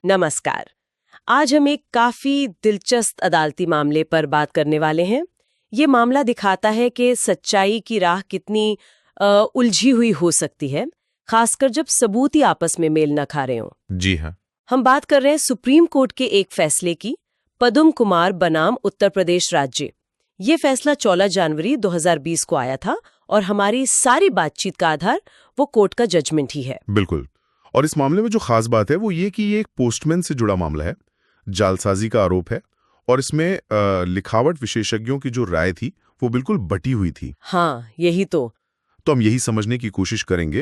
नमस्कार। आज हम एक काफी दिलचस्प अदालती मामले पर बात करने वाले हैं। ये मामला दिखाता है कि सच्चाई की राह कितनी उलझी हुई हो सकती है, खासकर जब सबूत ही आपस में मेल न खा रहे हों। जी हाँ। हम बात कर रहे हैं सुप्रीम कोर्ट के एक फैसले की, पद्म कुमार बनाम उत्तर प्रदेश राज्य। ये फैसला 14 जनवरी 2020 को आया था और हमारी सारी बातचीत का आधार वो कोर्ट का जजमेंट ही है। बिल्कुल। और इस मामले में जो खास बात है वो ये कि ये एक पोस्टमैन से जुड़ा मामला है, जालसाजी का आरोप है और इसमें लिखावट विशेषज्ञों की जो राय थी वो बिल्कुल बटी हुई थी। हाँ, यही तो हम यही समझने की कोशिश करेंगे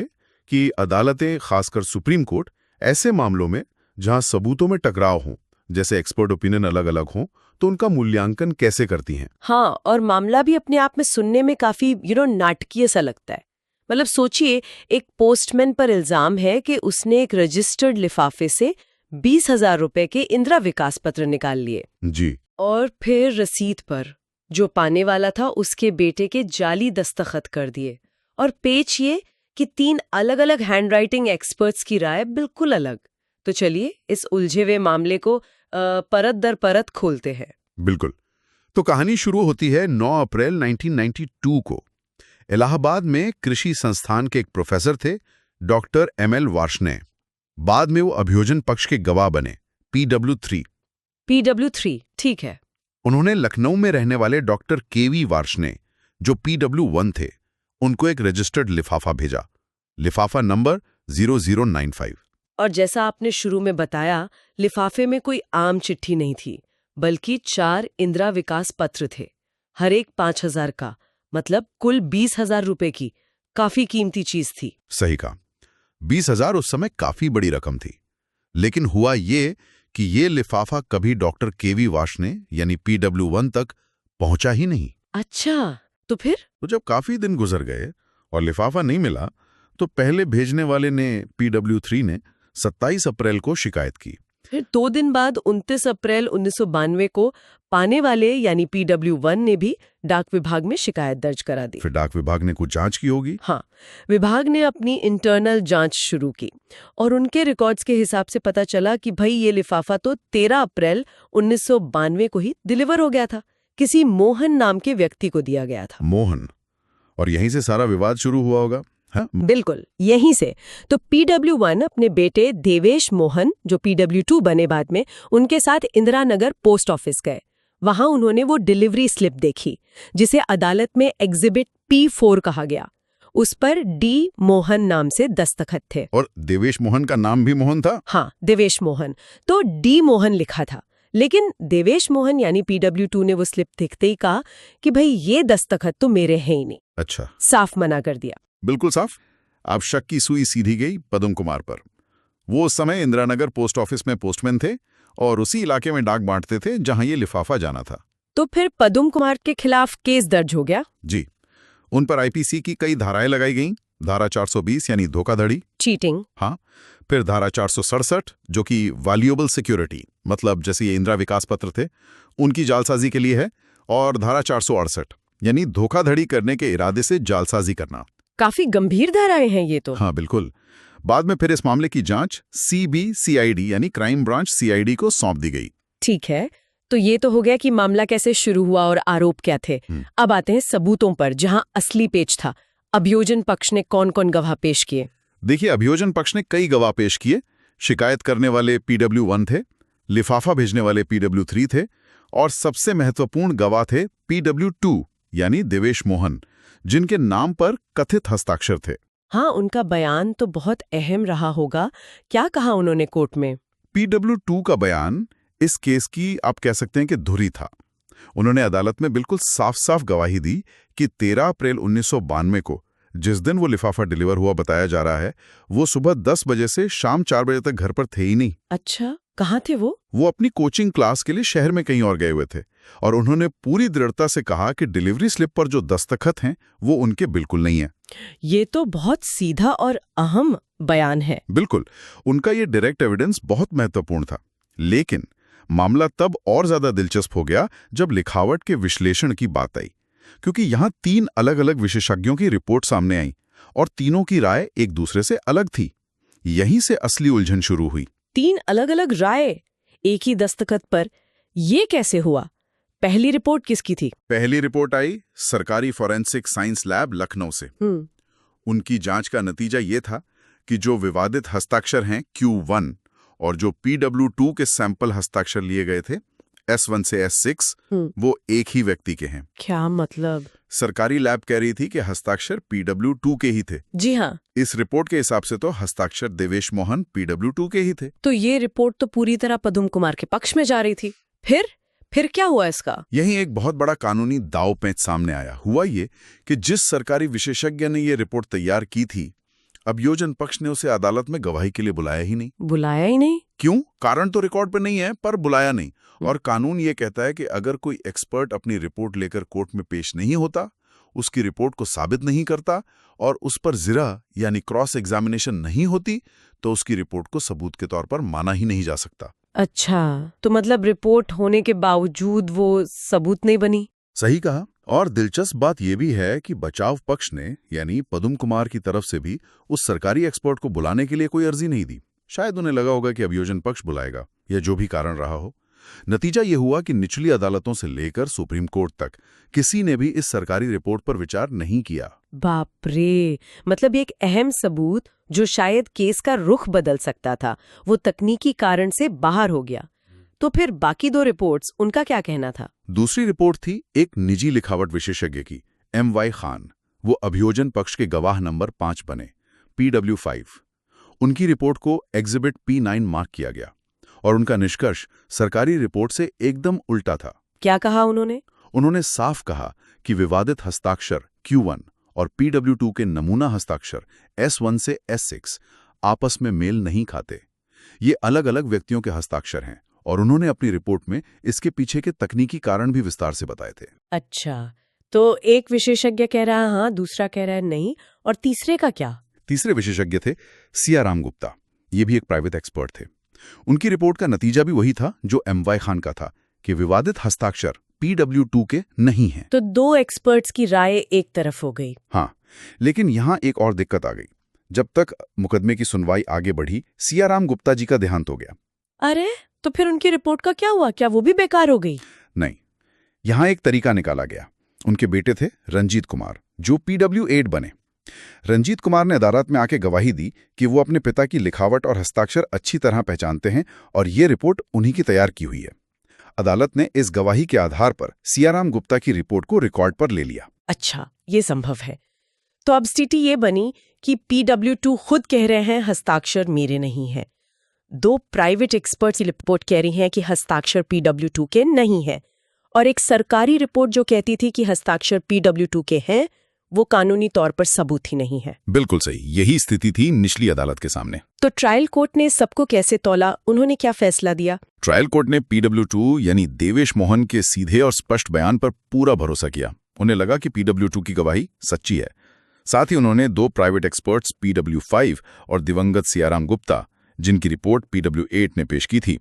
कि अदालतें, खासकर सुप्रीम कोर्ट, ऐसे मामलों में जहां सबूतों में टकराव हो, जैसे एक्सपर्ट ओपिनियन अलग अलग हों, तो उनका मूल्यांकन कैसे करती हैं। हाँ, और मामला भी अपने आप में सुनने में काफी नाटकीय सा लगता है। मतलब सोचिए, एक पोस्टमैन पर इल्जाम है कि उसने एक रजिस्टर्ड लिफाफे से 20,000 रुपए के इंदिरा विकास पत्र निकाल लिए जी। और फिर रसीद पर जो पाने वाला था उसके बेटे के जाली दस्तखत कर दिए। और पेच ये कि 3 अलग-अलग हैंडराइटिंग एक्सपर्ट्स की राय बिल्कुल अलग। तो चलिए इस उलझे हुए मामले को परत दर परत खोलते हैं। बिल्कुल। तो कहानी शुरू होती है 9 अप्रैल 1992 को। इलाहाबाद में कृषि संस्थान के एक प्रोफेसर थे, डॉक्टर एमएल वार्ष्णेय। बाद में वो अभियोजन पक्ष के गवाह बने, PW3। PW3, ठीक है। उन्होंने लखनऊ में रहने वाले डॉक्टर केवी वार्ष्णेय, जो PW1 थे, उनको एक रजिस्टर्ड लिफाफा भेजा, लिफाफा नंबर 0095। और जैसा आपने शुरू में बताया, लिफाफे में कोई आम चिट्ठी नहीं थी, बल्कि 4 इंदिरा विकास पत्र थे, हर एक 5,000 का, मतलब कुल 20,000 रुपए की काफी कीमती चीज थी। सही कहा। 20,000 उस समय काफी बड़ी रकम थी। लेकिन हुआ ये कि ये लिफाफा कभी डॉक्टर केवी वार्ष्णेय यानी PW1 तक पहुंचा ही नहीं। अच्छा, तो फिर? तो जब काफी दिन गुजर गए और लिफाफा नहीं मिला, तो पहले भेजने वाले ने, PW3 ने, 27 अप्रैल को शिकायत की। फिर 2 दिन बाद 29 अप्रैल 1992 को पाने वाले यानी PW1 ने भी डाक विभाग में शिकायत दर्ज करा दी। फिर डाक विभाग ने कुछ जांच की होगी। हाँ, विभाग ने अपनी इंटरनल जांच शुरू की और उनके रिकॉर्ड्स के हिसाब से पता चला कि भाई ये लिफाफा तो 13 अप्रैल 1992 को ही डिलीवर हो गया था, किसी मोहन नाम के व्यक्ति को दिया गया था। मोहन। और यहीं से सारा विवाद शुरू हुआ होगा। हाँ? बिल्कुल, यहीं से। तो PW1 अपने बेटे देवेश मोहन, जो PW2 बने बाद में, उनके साथ इंदिरा नगर पोस्ट ऑफिस गए। वहां उन्होंने वो डिलीवरी स्लिप देखी, जिसे अदालत में एग्जिबिट P4 कहा गया। उस पर D मोहन नाम से दस्तखत थे। और देवेश मोहन का नाम भी मोहन था? हाँ, देवेश मोहन। तो D मोहन लिखा था, लेकिन देवेश मोहन यानी PW2 ने वो स्लिप देखते ही कहा कि भाई ये दस्तखत तो मेरे हैं ही नहीं। अच्छा। साफ मना कर दिया। बिल्कुल साफ। अब शक की सुई सीधी गई पद्म कुमार पर। वो उस समय इंदिरानगर पोस्ट ऑफिस में पोस्टमैन थे और उसी इलाके में डाक बांटते थे जहां ये लिफाफा जाना था। तो फिर पद्म कुमार के खिलाफ केस दर्ज हो गया। जी। उन पर IPC की कई धाराएं लगाई गईं। धारा 420 यानी धोखाधड़ी, चीटिंग। हाँ। फिर धारा 467 जो कि वैल्यूएबल सिक्योरिटी, मतलब जैसे ये इंदिरा विकास पत्र थे उनकी जालसाजी के लिए है। और धारा 468 यानी धोखाधड़ी करने के इरादे से जालसाजी करना। काफी गंभीर धाराएं हैं ये तो। हाँ बिल्कुल। बाद में फिर इस मामले की जांच CBCID यानी क्राइम ब्रांच CID को सौंप दी गई। ठीक है, तो ये तो हो गया कि मामला कैसे शुरू हुआ और आरोप क्या थे। अब आते हैं सबूतों पर, जहां असली पेच था। अभियोजन पक्ष ने कौन कौन गवाह पेश किए? देखिए, अभियोजन पक्ष ने कई गवाह पेश किए। शिकायत करने वाले PW1 थे, लिफाफा भेजने वाले PW3 थे और सबसे महत्वपूर्ण गवाह थे PW2 यानी देवेश मोहन, जिनके नाम पर कथित हस्ताक्षर थे। हाँ, उनका बयान तो बहुत अहम रहा होगा। क्या कहा उन्होंने कोर्ट में? PW2 का बयान इस केस की, आप कह सकते हैं कि धुरी था। उन्होंने अदालत में बिल्कुल साफ साफ गवाही दी कि 13 अप्रैल 1992 को, जिस दिन वो लिफाफा डिलीवर हुआ बताया जा रहा है, वो सुबह 10 बजे से शाम 4 बजे तक घर पर थे ही नहीं। अच्छा, कहाँ थे वो? वो अपनी कोचिंग क्लास के लिए शहर में कहीं और गए हुए थे और उन्होंने पूरी दृढ़ता से कहा कि डिलीवरी स्लिप पर जो दस्तखत हैं वो उनके बिल्कुल नहीं है। ये तो बहुत सीधा और अहम बयान है। बिल्कुल, उनका ये डायरेक्ट एविडेंस बहुत महत्वपूर्ण था। लेकिन मामला तब और ज्यादा दिलचस्प हो गया जब लिखावट के विश्लेषण की बात आई, क्योंकि यहाँ 3 अलग अलग विशेषज्ञों की रिपोर्ट सामने आई और तीनों की राय एक दूसरे से अलग थी। यहीं से असली उलझन शुरू हुई। 3 अलग-अलग राय एक ही दस्तखत पर, ये कैसे हुआ? पहली रिपोर्ट किसकी थी? पहली रिपोर्ट आई सरकारी फॉरेंसिक साइंस लैब लखनऊ से। उनकी जांच का नतीजा ये था कि जो विवादित हस्ताक्षर हैं Q1 और जो PW2 के सैंपल हस्ताक्षर लिए गए थे S1 से S6, वो एक ही व्यक्ति के हैं। क्या मतलब? सरकारी लैब कह रही थी कि हस्ताक्षर PW2 के ही थे। जी हाँ। इस रिपोर्ट के हिसाब से तो हस्ताक्षर देवेश मोहन PW2 के ही थे। तो ये रिपोर्ट तो पूरी तरह पदम कुमार के पक्ष में जा रही थी। फिर क्या हुआ इसका? यही एक बहुत बड़ा कानूनी दांव पेंच सामने आया। हुआ ये कि जिस सरकारी विशेषज्ञ ने ये रिपोर्ट तैयार की थी, अभियोजन पक्ष ने उसे अदालत में गवाही के लिए बुलाया ही नहीं। बुलाया ही नहीं? क्यों? कारण तो रिकॉर्ड पे नहीं है, पर बुलाया नहीं। और कानून ये कहता है कि अगर कोई एक्सपर्ट अपनी रिपोर्ट लेकर कोर्ट में पेश नहीं होता, उसकी रिपोर्ट को साबित नहीं करता और उस पर जिरा यानी क्रॉस एग्जामिनेशन नहीं होती, तो उसकी रिपोर्ट को सबूत के तौर पर माना ही नहीं जा सकता। अच्छा, तो मतलब रिपोर्ट होने के बावजूद वो सबूत नहीं बनी? सही कहा। और दिलचस्प बात यह भी है कि बचाव पक्ष ने यानी पदम कुमार की तरफ से भी उस सरकारी एक्सपर्ट को बुलाने के लिए कोई अर्जी नहीं दी। शायद उन्हें लगा होगा कि अभियोजन पक्ष बुलाएगा, या जो भी कारण रहा हो। नतीजा यह हुआ कि निचली अदालतों से लेकर सुप्रीम कोर्ट तक किसी ने भी इस सरकारी रिपोर्ट पर विचार नहीं किया। बाप रे, मतलब एक अहम सबूत जो शायद केस का रुख बदल सकता था, वो तकनीकी कारण से बाहर हो गया। तो फिर बाकी 2 रिपोर्ट्स, उनका क्या कहना था? दूसरी रिपोर्ट थी एक निजी लिखावट विशेषज्ञ की, MY खान। वो अभियोजन पक्ष के गवाह नंबर 5 बने, PW5। उनकी रिपोर्ट को एग्जिबिट P9 मार्क किया गया और उनका निष्कर्ष सरकारी रिपोर्ट से एकदम उल्टा था। क्या कहा उन्होंने? उन्होंने साफ कहा कि विवादित हस्ताक्षर Q1 और PW2 के नमूना हस्ताक्षर S1 से S6 आपस में मेल नहीं खाते। ये अलग अलग व्यक्तियों के हस्ताक्षर हैं और उन्होंने अपनी रिपोर्ट में इसके पीछे के तकनीकी कारण भी विस्तार से बताए थे। अच्छा, तो एक विशेषज्ञ कह रहा है हाँ, दूसरा कह रहा है नहीं, और तीसरे का क्या? तीसरे विशेषज्ञ थे सियाराम गुप्ता। ये भी एक प्राइवेट एक्सपर्ट थे। उनकी रिपोर्ट का नतीजा भी वही था जो MY खान का था, कि विवादित हस्ताक्षर PW2 के नहीं हैं। तो 2 एक्सपर्ट्स की राय एक तरफ हो गई। हाँ, लेकिन यहां एक और दिक्कत आ गई। जब तक मुकदमे की सुनवाई आगे बढ़ी, सियाराम गुप्ता जी का देहांत हो गया। अरे, तो फिर उनकी रिपोर्ट का क्या हुआ? क्या वो भी बेकार हो गई? नहीं, यहां एक तरीका निकाला गया। उनके बेटे थे रंजीत कुमार, जो PW8 बने। रंजीत कुमार ने अदालत में आके गवाही दी कि वो अपने पिता की लिखावट और हस्ताक्षर अच्छी तरह पहचानते हैं और ये रिपोर्ट उन्हीं की तैयार की हुई है। अदालत ने इस गवाही के आधार पर सियाराम गुप्ता की रिपोर्ट को रिकॉर्ड पर ले लिया। अच्छा, ये संभव है। तो अब स्थिति ये बनी कि PW2 खुद कह रहे हैं हस्ताक्षर मेरे नहीं है। 2 प्राइवेट एक्सपर्ट्स की रिपोर्ट कह रही हैं कि हस्ताक्षर PW2 के नहीं है, और एक सरकारी रिपोर्ट जो कहती थी कि हस्ताक्षर PW2 के हैं, वो कानूनी तौर पर सबूत ही नहीं है। बिल्कुल सही, यही स्थिति थी निचली अदालत के सामने। तो ट्रायल कोर्ट ने सबको कैसे तौला? उन्होंने क्या फैसला दिया? ट्रायल कोर्ट ने PW2 यानी देवेश मोहन के सीधे और स्पष्ट बयान पर पूरा भरोसा किया। उन्हें लगा कि PW2 की गवाही सच्ची है। साथ ही उन्होंने 2 प्राइवेट एक्सपर्ट्स PW5 और दिवंगत सियाराम गुप्ता, जिनकी रिपोर्ट PW8 ने पेश की थी,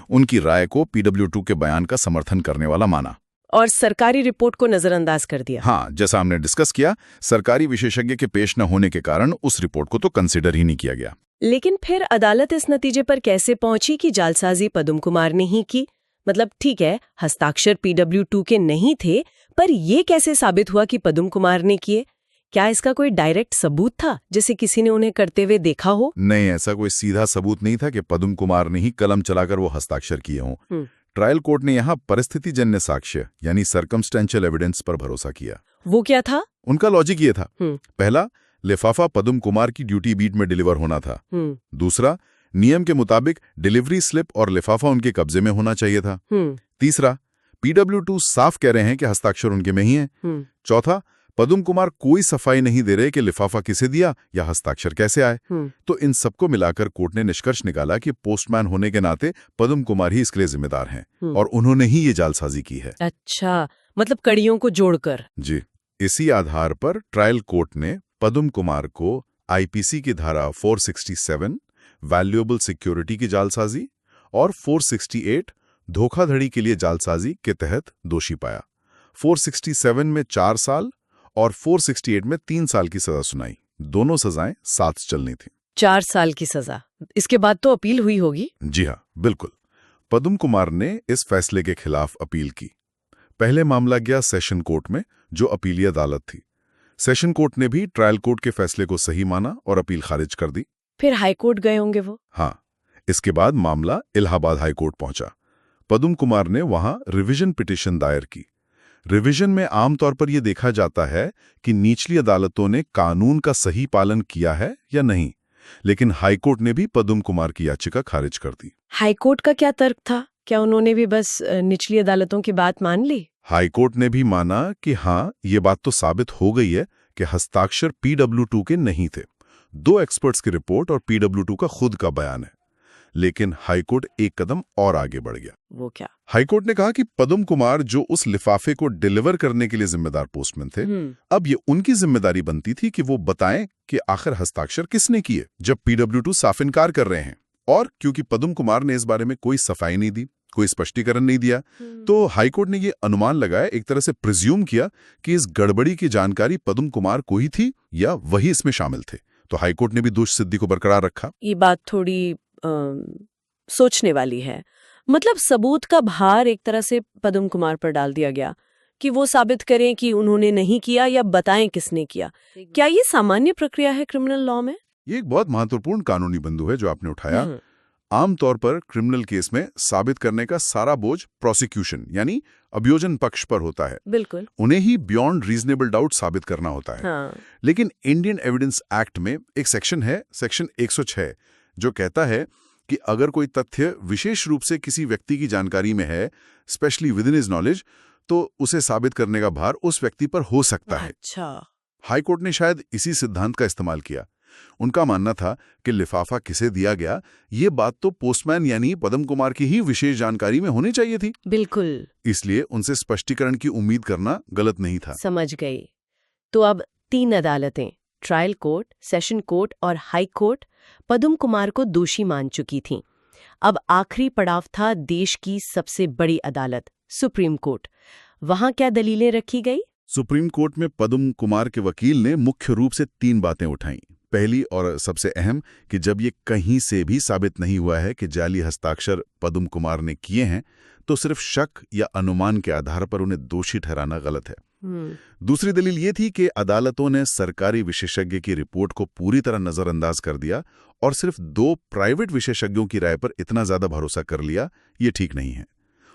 उनकी राय को PW2 के बयान का समर्थन करने वाला माना और सरकारी रिपोर्ट को नजरअंदाज कर दिया। हाँ, जैसा हमने डिस्कस किया, सरकारी विशेषज्ञ के पेश न होने के कारण उस रिपोर्ट को तो कंसिडर ही नहीं किया गया। लेकिन फिर अदालत इस नतीजे पर कैसे पहुंची कि जालसाजी पदम कुमार ने ही की? मतलब ठीक है, हस्ताक्षर PW2 के नहीं थे, पर यह कैसे साबित हुआ कि पदम कुमार ने किए? क्या इसका कोई डायरेक्ट सबूत था, जिसे किसी ने उन्हें करते हुए देखा हो? नहीं, ऐसा कोई सीधा सबूत नहीं था कि पदम कुमार ने ही कलम चलाकर वो हस्ताक्षर किए हों। ट्रायल कोर्ट ने यहाँ परिस्थितिजन्य साक्ष्य यानी सर्कमस्टेंशियल एविडेंस पर भरोसा किया। वो क्या था? उनका लॉजिक ये था, पहला, लिफाफा पदम कुमार की ड्यूटी बीट में डिलीवर होना था। दूसरा, नियम के मुताबिक डिलीवरी स्लिप और लिफाफा उनके कब्जे में होना चाहिए था। तीसरा, PW2 साफ कह रहे हैं कि हस्ताक्षर उनके में ही है। चौथा, पदम कुमार कोई सफाई नहीं दे रहे कि लिफाफा किसे दिया या हस्ताक्षर कैसे आए। तो इन सबको मिलाकर कोर्ट ने निष्कर्ष निकाला कि पोस्टमैन होने के नाते पदम कुमार ही इसके लिए जिम्मेदार हैं और उन्होंने ही ये जालसाजी की है। अच्छा, मतलब कड़ियों को जोड़कर। जी, इसी आधार पर ट्रायल कोर्ट ने पदम कुमार को IPC की धारा 467 वैल्यूएबल सिक्योरिटी की जालसाजी और 468 धोखाधड़ी के लिए जालसाजी के तहत दोषी पाया। 467 में 4 साल और 468 में 3 साल की सजा सुनाई। दोनों सजाएं साथ चलनी थी। 4 साल की सजा। इसके बाद तो अपील हुई होगी। जी हाँ, बिल्कुल। पद्म कुमार ने इस फैसले के खिलाफ अपील की। पहले मामला गया सेशन कोर्ट में, जो अपीली अदालत थी। सेशन कोर्ट ने भी ट्रायल कोर्ट के फैसले को सही माना और अपील खारिज कर दी। फिर हाई कोर्ट गए होंगे वो। हाँ, इसके बाद मामला इलाहाबाद हाई कोर्ट पहुंचा। पद्म कुमार ने वहां रिवीजन पिटीशन दायर की। रिवीजन में आमतौर पर यह देखा जाता है कि निचली अदालतों ने कानून का सही पालन किया है या नहीं, लेकिन हाईकोर्ट ने भी पद्म कुमार की याचिका खारिज कर दी। हाईकोर्ट का क्या तर्क था? क्या उन्होंने भी बस निचली अदालतों की बात मान ली? हाईकोर्ट ने भी माना कि हाँ, ये बात तो साबित हो गई है कि हस्ताक्षर PW2 के नहीं थे। 2 एक्सपर्ट्स की रिपोर्ट और PW2 का खुद का बयान है। लेकिन हाईकोर्ट एक कदम और आगे बढ़ गया। वो क्या? हाईकोर्ट ने कहा कि पद्म कुमार जो उस लिफाफे को डिलीवर करने के लिए जिम्मेदार पोस्टमैन थे, अब ये उनकी जिम्मेदारी बनती थी कि वो बताएं कि आखिर हस्ताक्षर किसने किए, जब PW2 साफ इनकार कर रहे हैं। और क्योंकि पद्म कुमार ने इस बारे में कोई सफाई नहीं दी, कोई स्पष्टीकरण नहीं दिया, तो हाईकोर्ट ने ये अनुमान लगाया, एक तरह से प्रिज्यूम किया कि इस गड़बड़ी की जानकारी पद्म कुमार को ही थी या वही इसमें शामिल थे। तो हाईकोर्ट ने भी दोष सिद्धि को बरकरार रखा। ये बात थोड़ी सोचने वाली है। मतलब सबूत का भार एक तरह से पद्म कुमार पर डाल दिया गया कि वो साबित करें कि उन्होंने नहीं किया या बताएं किसने किया। क्या ये सामान्य प्रक्रिया है क्रिमिनल लॉ में? ये एक बहुत महत्वपूर्ण कानूनी बिंदु है जो आपने उठाया। आमतौर पर क्रिमिनल केस में साबित करने का सारा बोझ प्रोसिक्यूशन यानी अभियोजन पक्ष पर होता है। बिल्कुल। उन्हें ही बियॉन्ड रीजनेबल डाउट साबित करना होता है। हाँ। लेकिन इंडियन एविडेंस एक्ट में एक सेक्शन है, सेक्शन 106, जो कहता है कि अगर कोई तथ्य विशेष रूप से किसी व्यक्ति की जानकारी में है, specially with in his knowledge, तो उसे साबित करने का भार उस व्यक्ति पर हो सकता है। अच्छा। हाईकोर्ट ने शायद इसी सिद्धांत का इस्तेमाल किया। उनका मानना था कि लिफाफा किसे दिया गया, ये बात तो पोस्टमैन यानी पद्म कुमार की ही विशेष जानकारी में होनी चाहिए थी। बिल्कुल। इसलिए उनसे स्पष्टीकरण की उम्मीद करना गलत नहीं था। समझ गई। तो अब 3 अदालतें, ट्रायल कोर्ट, सेशन कोर्ट और हाई कोर्ट, पद्म कुमार को दोषी मान चुकी थीं। अब आखिरी पड़ाव था देश की सबसे बड़ी अदालत, सुप्रीम कोर्ट। वहां क्या दलीलें रखी गई? सुप्रीम कोर्ट में पद्म कुमार के वकील ने मुख्य रूप से 3 बातें उठाईं। पहली और सबसे अहम कि जब ये कहीं से भी साबित नहीं हुआ है कि जाली हस्ताक्षर पद्म कुमार ने किए हैं, तो सिर्फ शक या अनुमान के आधार पर उन्हें दोषी ठहराना गलत है। दूसरी दलील ये थी कि अदालतों ने सरकारी विशेषज्ञ की रिपोर्ट को पूरी तरह नजरअंदाज कर दिया और सिर्फ 2 प्राइवेट विशेषज्ञों की राय पर इतना ज्यादा भरोसा कर लिया, ये ठीक नहीं है।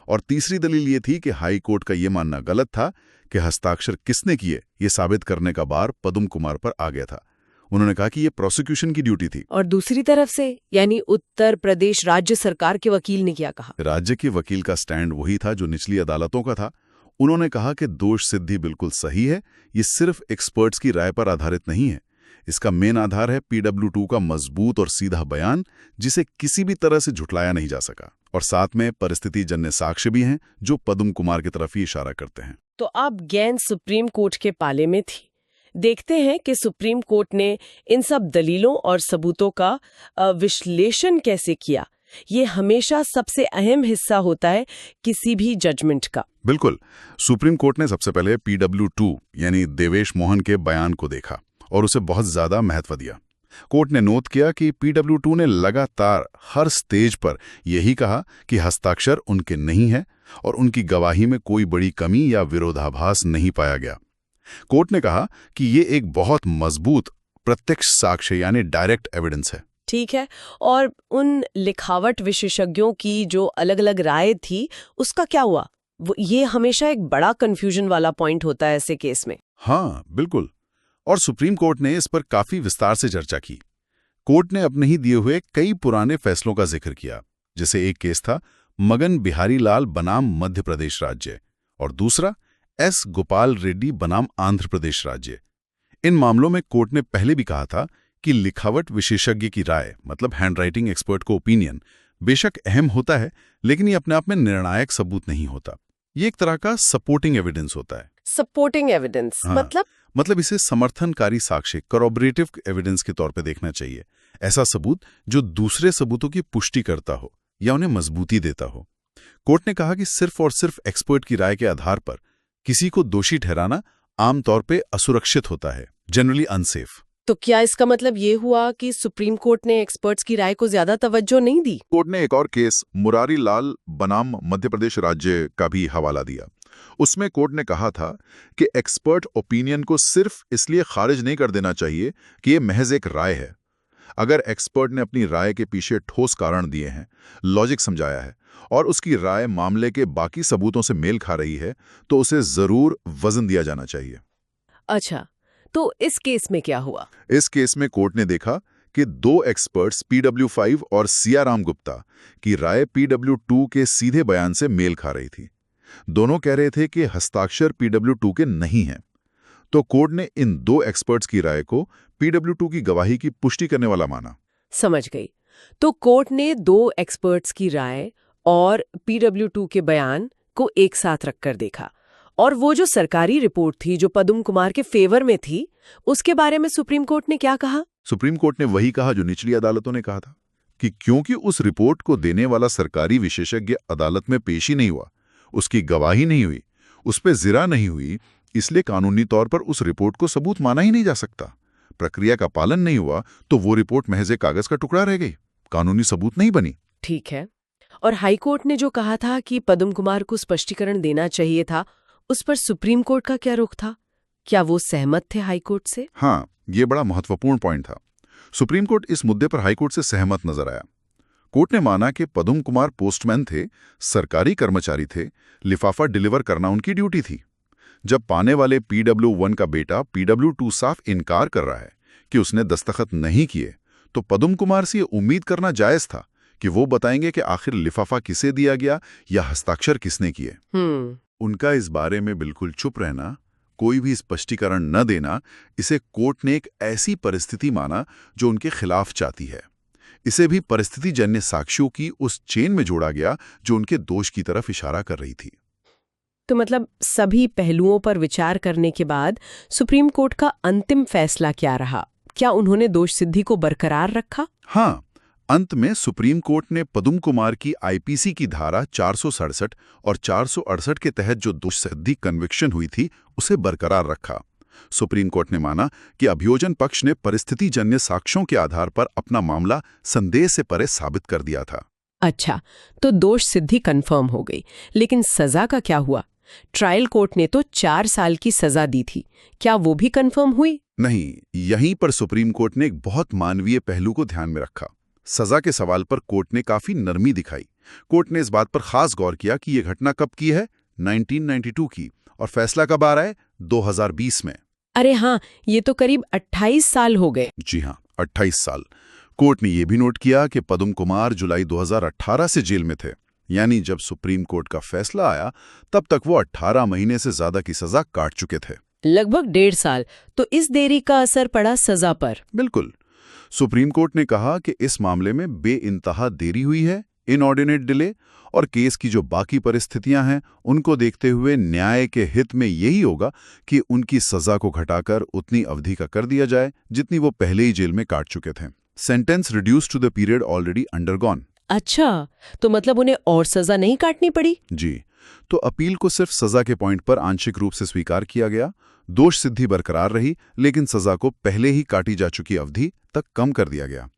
और तीसरी दलील ये थी कि हाई कोर्ट का ये मानना गलत था कि हस्ताक्षर किसने किए, ये साबित करने का भार पद्म कुमार पर आ गया था। उन्होंने कहा कि ये प्रोसिक्यूशन की ड्यूटी थी। और दूसरी तरफ से यानी उत्तर प्रदेश राज्य सरकार के वकील ने क्या कहा? राज्य के वकील का स्टैंड वही था जो निचली अदालतों का था। उन्होंने कहा कि दोष सिद्धि बिल्कुल सही है, ये सिर्फ एक्सपर्ट्स की राय पर आधारित नहीं है। इसका मेन आधार है PW2 का मजबूत और सीधा बयान, जिसे किसी भी तरह से झुठलाया नहीं जा सका। और साथ में परिस्थिति जन्य साक्ष्य भी हैं जो पद्म कुमार की तरफ ही इशारा करते हैं। तो अब गेंद सुप्रीम कोर्ट के पाले में थी। देखते हैं कि सुप्रीम कोर्ट ने इन सब दलीलों और सबूतों का विश्लेषण कैसे किया। ये हमेशा सबसे अहम हिस्सा होता है किसी भी जजमेंट का। बिल्कुल। सुप्रीम कोर्ट ने सबसे पहले PW2 यानी देवेश मोहन के बयान को देखा और उसे बहुत ज्यादा महत्व दिया। कोर्ट ने नोट किया कि PW2 ने लगातार हर स्टेज पर यही कहा कि हस्ताक्षर उनके नहीं है और उनकी गवाही में कोई बड़ी कमी या विरोधाभास नहीं पाया गया। कोर्ट ने कहा कि ये एक बहुत मजबूत प्रत्यक्ष साक्ष्य यानी डायरेक्ट एविडेंस है। ठीक है। और उन लिखावट विशेषज्ञों की जो अलग अलग राय थी, उसका क्या हुआ? ये हमेशा एक बड़ा कंफ्यूजन वाला पॉइंट होता है ऐसे केस में। हाँ, बिल्कुल। और सुप्रीम कोर्ट ने इस पर काफी विस्तार से चर्चा की। कोर्ट ने अपने ही दिए हुए कई पुराने फैसलों का जिक्र किया, जैसे एक केस था मगन बिहारी लाल बनाम मध्य प्रदेश राज्य और दूसरा S गोपाल रेड्डी बनाम आंध्र प्रदेश राज्य। इन मामलों में कोर्ट ने पहले भी कहा था कि लिखावट विशेषज्ञ की राय, मतलब हैंडराइटिंग एक्सपर्ट को ओपिनियन, बेशक अहम होता है, लेकिन ये अपने आप में निर्णायक सबूत नहीं होता। ये एक तरह का सपोर्टिंग एविडेंस होता है। Supporting evidence? हाँ, मतलब इसे समर्थनकारी साक्ष्य, कॉरबोरेटिव एविडेंस के तौर पे देखना चाहिए। ऐसा सबूत जो दूसरे सबूतों की पुष्टि करता हो या उन्हें मजबूती देता हो। कोर्ट ने कहा कि सिर्फ और सिर्फ एक्सपर्ट की राय के आधार पर किसी को दोषी ठहराना आमतौर पे असुरक्षित होता है, जनरली अनसेफ। तो क्या इसका मतलब ये हुआ कि सुप्रीम कोर्ट ने एक्सपर्ट्स की राय को ज्यादा तवज्जो नहीं दी? कोर्ट ने एक और केस मुरारी लाल बनाम मध्य प्रदेश राज्य का भी हवाला दिया। उसमें कोर्ट ने कहा था कि एक्सपर्ट ओपिनियन को सिर्फ इसलिए खारिज नहीं कर देना चाहिए कि ये महज एक राय है। अगर एक्सपर्ट ने अपनी राय के पीछे ठोस कारण दिए हैं, लॉजिक समझाया है और उसकी राय मामले के बाकी सबूतों से मेल खा रही है, तो उसे जरूर वजन दिया जाना चाहिए। अच्छा, तो इस केस में क्या हुआ? इस केस में कोर्ट ने देखा कि दो एक्सपर्ट्स PW5 और सियाराम गुप्ता की राय PW2 के सीधे बयान से मेल खा रही थी। दोनों कह रहे थे कि हस्ताक्षर PW2 के नहीं हैं। तो कोर्ट ने इन दो एक्सपर्ट्स की राय को PW2 की गवाही की पुष्टि करने वाला माना। समझ गई। तो कोर्ट ने दो एक्सपर्ट्स की राय और PW2 के बयान को एक साथ रखकर देखा, और वो जो सरकारी रिपोर्ट थी जो पद्म कुमार के फेवर में थी, उसके बारे में सुप्रीम कोर्ट ने क्या कहा? सुप्रीम कोर्ट ने वही कहा जो निचली अदालतों ने कहा था, कि क्योंकि उस रिपोर्ट को देने वाला सरकारी विशेषज्ञ अदालत में पेश ही नहीं हुआ, उसकी गवाही नहीं हुई, उस पर जिरा नहीं हुई, इसलिए कानूनी तौर पर उस रिपोर्ट को सबूत माना ही नहीं जा सकता। प्रक्रिया का पालन नहीं हुआ तो वो रिपोर्ट महज एक कागज का टुकड़ा रह गई, कानूनी सबूत नहीं बनी। ठीक है। और हाई कोर्ट ने जो कहा था कि पद्म कुमार को स्पष्टीकरण देना चाहिए था, उस पर सुप्रीम कोर्ट का क्या रुख था? क्या वो सहमत थे हाई कोर्ट से? हाँ, ये बड़ा महत्वपूर्ण पॉइंट था। सुप्रीम कोर्ट इस मुद्दे पर हाई कोर्ट से सहमत नजर आया। कोर्ट ने माना कि पद्म कुमार पोस्टमैन थे, सरकारी कर्मचारी थे, लिफाफा डिलीवर करना उनकी ड्यूटी थी। जब पाने वाले PW1 का बेटा PW2 साफ इनकार कर रहा है कि उसने दस्तखत नहीं किए, तो पद्म कुमार से ये उम्मीद करना जायज था कि वो बताएंगे कि आखिर लिफाफा किसे दिया गया या हस्ताक्षर किसने किए। उनका इस बारे में बिल्कुल चुप रहना, कोई भी स्पष्टीकरण न देना, इसे कोर्ट ने एक ऐसी परिस्थिति माना जो उनके खिलाफ चाहती है। इसे भी परिस्थितिजन्य साक्ष्यों की उस चेन में जोड़ा गया जो उनके दोष की तरफ इशारा कर रही थी। तो मतलब सभी पहलुओं पर विचार करने के बाद सुप्रीम कोर्ट का अंतिम फैसला क्या रहा? क्या उन्होंने दोष सिद्धि को बरकरार रखा? हाँ, अंत में सुप्रीम कोर्ट ने पद्म कुमार की IPC की धारा 467 और 468 के तहत जो दोष सिद्धि कन्विक्शन हुई थी, उसे बरकरार रखा। सुप्रीम कोर्ट ने माना कि अभियोजन पक्ष ने परिस्थितिजन्य साक्ष्यों के आधार पर अपना मामला संदेह से परे साबित कर दिया था। अच्छा, तो दोष सिद्धि कंफर्म हो गई, लेकिन सजा का क्या हुआ? ट्रायल कोर्ट ने तो 4 साल की सजा दी थी, क्या वो भी कंफर्म हुई? नहीं, यहीं पर सुप्रीम कोर्ट ने एक बहुत मानवीय पहलू को ध्यान में रखा। सजा के सवाल पर कोर्ट ने काफी नरमी दिखाई। कोर्ट ने इस बात पर खास गौर किया कि यह घटना कब की है, 1992 की, और फैसला कब आ रहा है, 2020 में। अरे हाँ, ये तो करीब 28 साल हो गए। जी हाँ, 28 साल। कोर्ट ने यह भी नोट किया कि पद्म कुमार जुलाई 2018 से जेल में थे, यानी जब सुप्रीम कोर्ट का फैसला आया तब तक वो 18 महीने से ज्यादा की सजा काट चुके थे। लगभग 1.5 साल। तो इस देरी का असर पड़ा सजा पर? बिल्कुल। सुप्रीम कोर्ट ने कहा कि इस मामले में बेइंतहा देरी हुई है, इनऑर्डिनेट डिले, और केस की जो बाकी परिस्थितियां हैं उनको देखते हुए न्याय के हित में यही होगा कि उनकी सजा को घटाकर उतनी अवधि का कर दिया जाए जितनी वो पहले ही जेल में काट चुके थे। Sentence reduce to the period already undergone. अच्छा, तो मतलब उन्हें और सजा नहीं काटनी पड़ी? जी, तो अपील को सिर्फ सजा के पॉइंट पर आंशिक रूप से स्वीकार किया गया। दोष सिद्धि बरकरार रही, लेकिन सजा को पहले ही काटी जा चुकी अवधि तक कम कर दिया गया।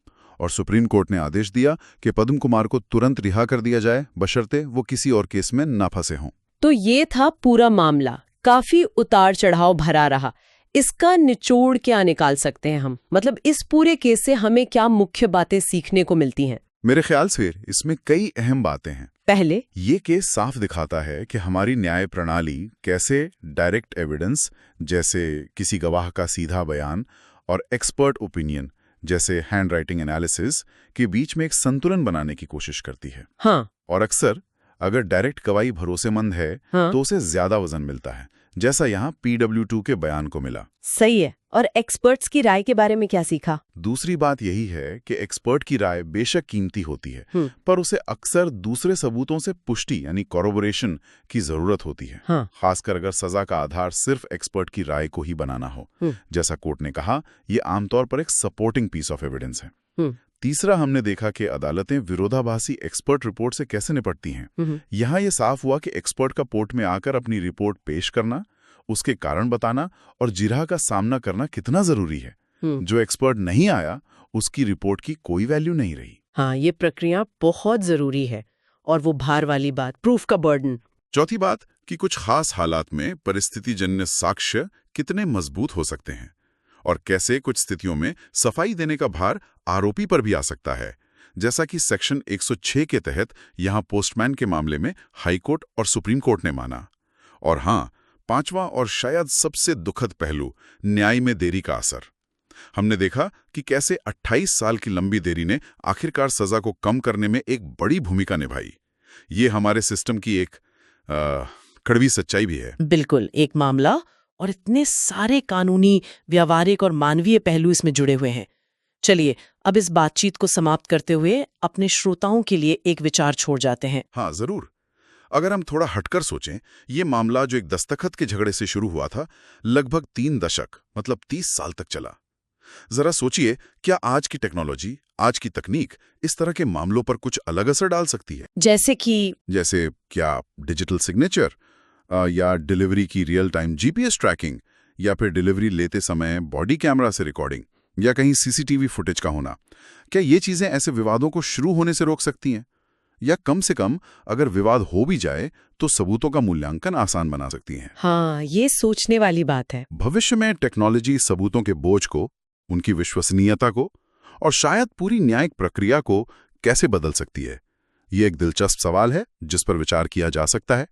और सुप्रीम कोर्ट ने आदेश दिया कि पद्म कुमार को तुरंत रिहा कर दिया जाए, बशर्ते वो किसी और केस में ना फंसे हों। तो ये था पूरा मामला, काफी उतार चढ़ाव भरा रहा। इसका निचोड़ क्या निकाल सकते हैं हम? मतलब इस पूरे केस से हमें क्या मुख्य बातें सीखने को मिलती हैं? मेरे ख्याल से इसमें कई अहम बातें हैं। पहले, ये केस साफ दिखाता है कि हमारी न्याय प्रणाली कैसे डायरेक्ट एविडेंस, जैसे किसी गवाह का सीधा बयान, और एक्सपर्ट ओपिनियन, जैसे हैंड राइटिंग एनालिसिस, के बीच में एक संतुलन बनाने की कोशिश करती है। हाँ। और अक्सर अगर डायरेक्ट गवाही भरोसेमंद है, हाँ। तो उसे ज्यादा वजन मिलता है, जैसा यहाँ PW2 के बयान को मिला। सही है। और एक्सपर्ट्स की राय के बारे में क्या सीखा? दूसरी बात यही है कि एक्सपर्ट की राय बेशक कीमती होती है, पर उसे अक्सर दूसरे सबूतों से पुष्टि यानी कॉरोबोरेशन की जरूरत होती है। हाँ। खासकर अगर सजा का आधार सिर्फ एक्सपर्ट की राय को ही बनाना हो। जैसा कोर्ट ने कहा, यह आमतौर पर एक सपोर्टिंग पीस ऑफ एविडेंस है। तीसरा, हमने देखा कि अदालतें विरोधाभासी एक्सपर्ट रिपोर्ट से कैसे निपटती हैं। यहाँ यह साफ हुआ कि एक्सपर्ट का कोर्ट में आकर अपनी रिपोर्ट पेश करना, उसके कारण बताना और जिरह का सामना करना कितना जरूरी है। जो एक्सपर्ट नहीं आया उसकी रिपोर्ट की कोई वैल्यू नहीं रही। हाँ, ये प्रक्रिया बहुत जरूरी है। और वो भार वाली बात, प्रूफ का बर्डन। चौथी बात कि कुछ खास हालात में परिस्थितिजन्य साक्ष्य कितने मजबूत हो सकते हैं और कैसे कुछ स्थितियों में सफाई देने का भार आरोपी पर भी आ सकता है, जैसा कि सेक्शन 106 के तहत यहां पोस्टमैन के मामले में हाईकोर्ट और सुप्रीम कोर्ट ने माना। और हाँ, पांचवा और शायद सबसे दुखद पहलू, न्याय में देरी का असर। हमने देखा कि कैसे 28 साल की लंबी देरी ने आखिरकार सजा को कम करने में एक बड़ी भूमिका निभाई। ये हमारे सिस्टम की एक कड़वी सच्चाई भी है। बिल्कुल, एक मामला और इतने सारे कानूनी, व्यावहारिक और मानवीय पहलू इसमें जुड़े हुए हैं। चलिए अब इस बातचीत को समाप्त करते हुए अपने श्रोताओं के लिए एक विचार छोड़ जाते हैं। हाँ, जरूर। अगर हम थोड़ा हटकर सोचें, ये मामला जो एक दस्तखत के झगड़े से शुरू हुआ था, लगभग 3 दशक मतलब 30 साल तक चला। जरा सोचिए, क्या आज की टेक्नोलॉजी, आज की तकनीक इस तरह के मामलों पर कुछ अलग असर डाल सकती है? जैसे क्या डिजिटल सिग्नेचर, या डिलीवरी की रियल टाइम जीपीएस ट्रैकिंग, या फिर डिलीवरी लेते समय बॉडी कैमरा से रिकॉर्डिंग, या कहीं सीसीटीवी फुटेज का होना। क्या ये चीजें ऐसे विवादों को शुरू होने से रोक सकती हैं? या कम से कम अगर विवाद हो भी जाए तो सबूतों का मूल्यांकन आसान बना सकती हैं? हाँ, ये सोचने वाली बात है। भविष्य में टेक्नोलॉजी सबूतों के बोझ को, उनकी विश्वसनीयता को और शायद पूरी न्यायिक प्रक्रिया को कैसे बदल सकती है? ये एक दिलचस्प सवाल है जिस पर विचार किया जा सकता है।